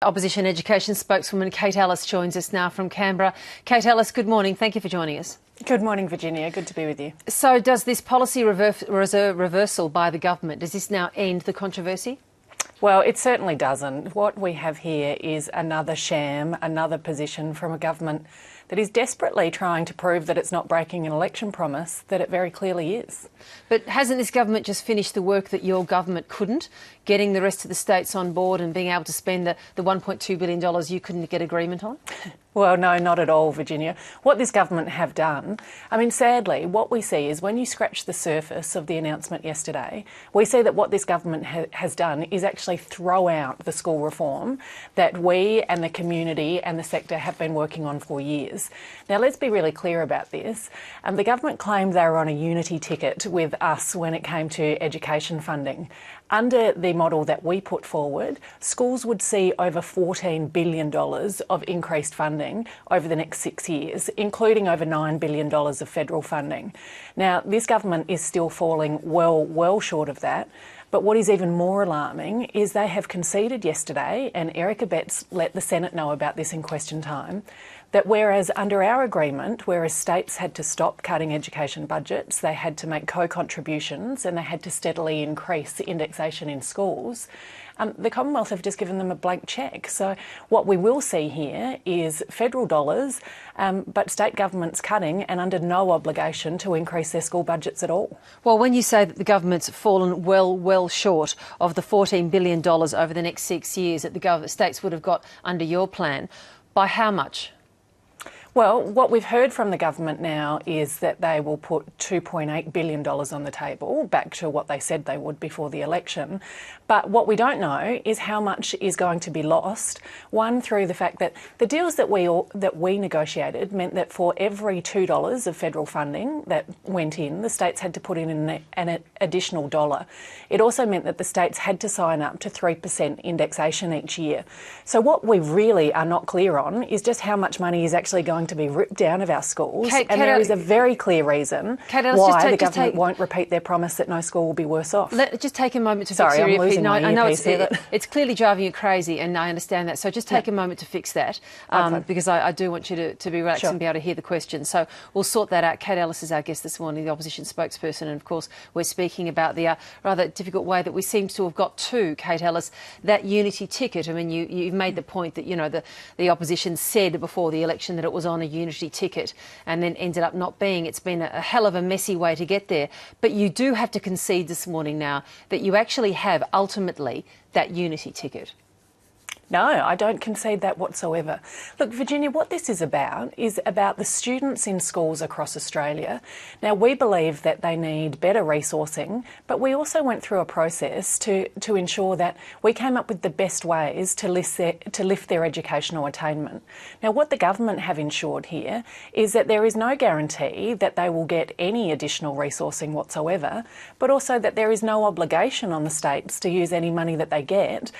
Opposition Education spokeswoman Kate Ellis joins us now from Canberra. Kate Ellis, good morning. Thank you for joining us. Good morning, Virginia. Good to be with you. So does this policy reversal by the government, does this now end the controversy? Well, it certainly doesn't. What we have here is another sham, another position from a government that is desperately trying to prove that it's not breaking an election promise that it very clearly is. But hasn't this government just finished the work that your government couldn't, getting the rest of the states on board and being able to spend the $1.2 billion you couldn't get agreement on? Well, no, not at all, Virginia. What this government have done, sadly, what we see is when you scratch the surface of the announcement yesterday, we see that what this government has done is actually throw out the school reform that we and the community and the sector have been working on for years. Now, let's be really clear about this. The government claimed they were on a unity ticket with us when it came to education funding. Under the model that we put forward, schools would see over $14 billion of increased funding over the next 6 years, including over $9 billion of federal funding. Now, this government is still falling well short of that. But what is even more alarming is they have conceded yesterday, and Eric Abetz let the Senate know about this in question time, that whereas under our agreement, whereas states had to stop cutting education budgets, they had to make co-contributions and they had to steadily increase indexation in schools, the Commonwealth have just given them a blank cheque. So what we will see here is federal dollars, but state governments cutting and under no obligation to increase their school budgets at all. Well, when you say that the government's fallen well short of the $14 billion over the next 6 years that the states would have got under your plan, by how much? Well, what we've heard from the government now is that they will put $2.8 billion on the table, back to what they said they would before the election. But what we don't know is how much is going to be lost. One, through the fact that the deals that we negotiated meant that for every $2 of federal funding that went in, the states had to put in an additional dollar. It also meant that the states had to sign up to 3% indexation each year. So what we really are not clear on is just how much money is actually going to be ripped down of our schools, and there is a very clear reason why the government won't repeat their promise that no school will be worse off. Just take a moment to fix Sorry, your I'm losing my I know earpiece here. it's clearly driving you crazy, and I understand that. So just take a moment to fix that, because I do want you to be relaxed and be able to hear the question. So we'll sort that out. Kate Ellis is our guest this morning, the opposition spokesperson, and of course we're speaking about the rather difficult way that we seem to have got to, Kate Ellis, that unity ticket. I mean, you've made the point that the opposition said before the election that it was on a unity ticket, and then ended up not being. It's been a hell of a messy way to get there. But you do have to concede this morning now that you actually have ultimately that unity ticket. No, I don't concede that whatsoever. Look, Virginia, what this is about the students in schools across Australia. Now, we believe that they need better resourcing, but we also went through a process to ensure that we came up with the best ways to lift their educational attainment. Now, what the government have ensured here is that there is no guarantee that they will get any additional resourcing whatsoever, but also that there is no obligation on the states to use any money that they get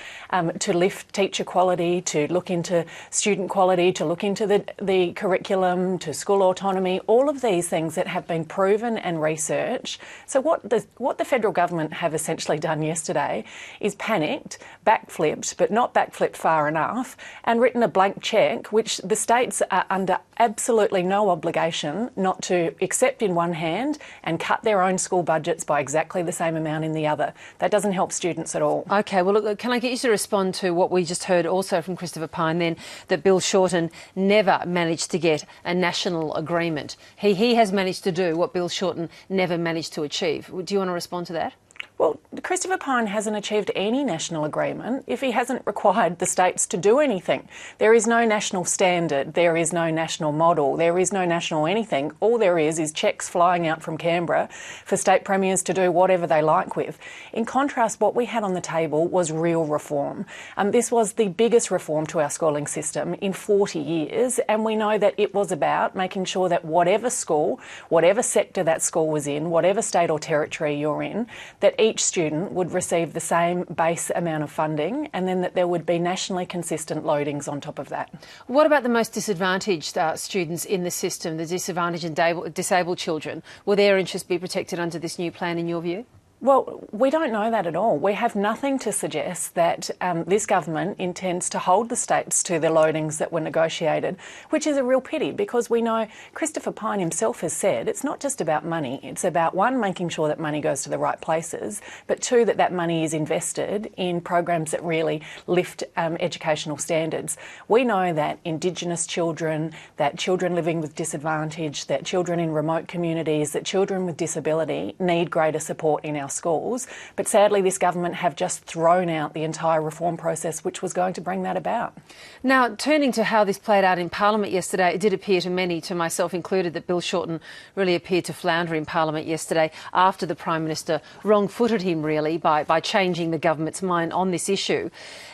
to lift teacher quality, to look into student quality, to look into the curriculum, to school autonomy, all of these things that have been proven and researched. So what the federal government have essentially done yesterday is panicked, backflipped, but not backflipped far enough, and written a blank cheque, which the states are under absolutely no obligation not to accept in one hand and cut their own school budgets by exactly the same amount in the other. That doesn't help students at all. OK, well, look, can I get you to respond to what we just heard also from Christopher Pyne then, that Bill Shorten never managed to get a national agreement? He has managed to do what Bill Shorten never managed to achieve. Do you want to respond to that? Well, Christopher Pyne hasn't achieved any national agreement if he hasn't required the states to do anything. There is no national standard, there is no national model, there is no national anything. All there is cheques flying out from Canberra for state premiers to do whatever they like with. In contrast, what we had on the table was real reform. This was the biggest reform to our schooling system in 40 years, and we know that it was about making sure that whatever school, whatever sector that school was in, whatever state or territory you're in, that each student would receive the same base amount of funding, and then that there would be nationally consistent loadings on top of that. What about the most disadvantaged students in the system, the disadvantaged and disabled children? Will their interests be protected under this new plan in your view? Well, we don't know that at all. We have nothing to suggest that this government intends to hold the states to the loadings that were negotiated, which is a real pity because we know Christopher Pyne himself has said it's not just about money. It's about, one, making sure that money goes to the right places, but two, that that money is invested in programs that really lift educational standards. We know that Indigenous children, that children living with disadvantage, that children in remote communities, that children with disability need greater support in our schools, but sadly this government have just thrown out the entire reform process which was going to bring that about. Now, turning to how this played out in Parliament yesterday, it did appear to many, to myself included, that Bill Shorten really appeared to flounder in Parliament yesterday after the Prime Minister wrong-footed him really by changing the government's mind on this issue.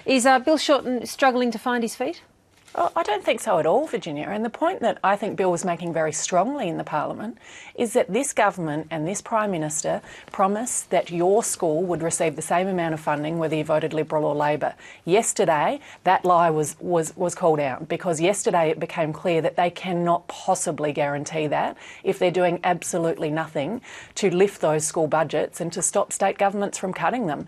Is Bill Shorten struggling to find his feet? Oh, I don't think so at all, Virginia. And the point that I think Bill was making very strongly in the Parliament is that this government and this Prime Minister promised that your school would receive the same amount of funding whether you voted Liberal or Labor. Yesterday, that lie was called out because yesterday it became clear that they cannot possibly guarantee that if they're doing absolutely nothing to lift those school budgets and to stop state governments from cutting them.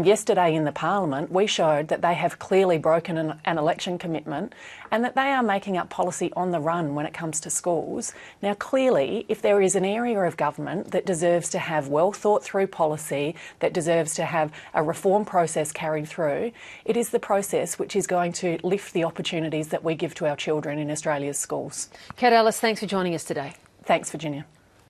Yesterday in the Parliament, we showed that they have clearly broken an election commitment and that they are making up policy on the run when it comes to schools. Now, clearly, if there is an area of government that deserves to have well thought through policy, that deserves to have a reform process carried through, it is the process which is going to lift the opportunities that we give to our children in Australia's schools. Kate Ellis, thanks for joining us today. Thanks, Virginia.